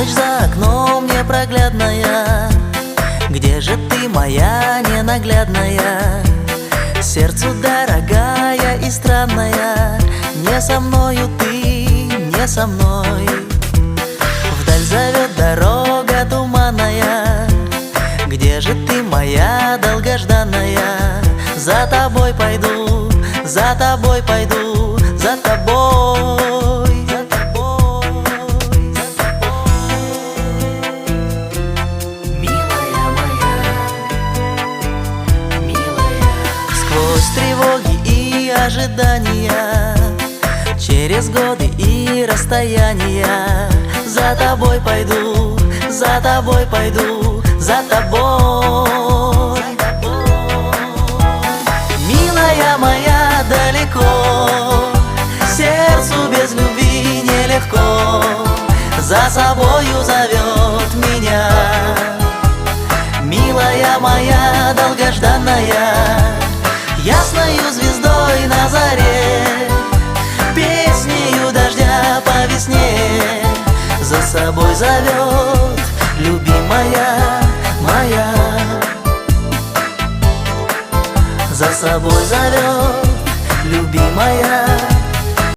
Ночь за окном непроглядная, где же ты, моя ненаглядная? Сердцу дорогая и странная, не со мною ты, не со мной. Вдаль зовет дорога туманная, где же ты, моя долгожданная? За тобой пойду, за тобой пойду, за тобой, за тобой, за тобой. Милая моя, милая. Сквозь тревоги и ожидания, через годы и расстояния, за тобой пойду, за тобой пойду, за тобой. Милая моя, далеко, сердцу без любви нелегко, за собою зовет меня. Милая моя, долгожданная, ясною звездой на заре, песнею дождя по весне, за собой зовет любимая моя. За собой зовет любимая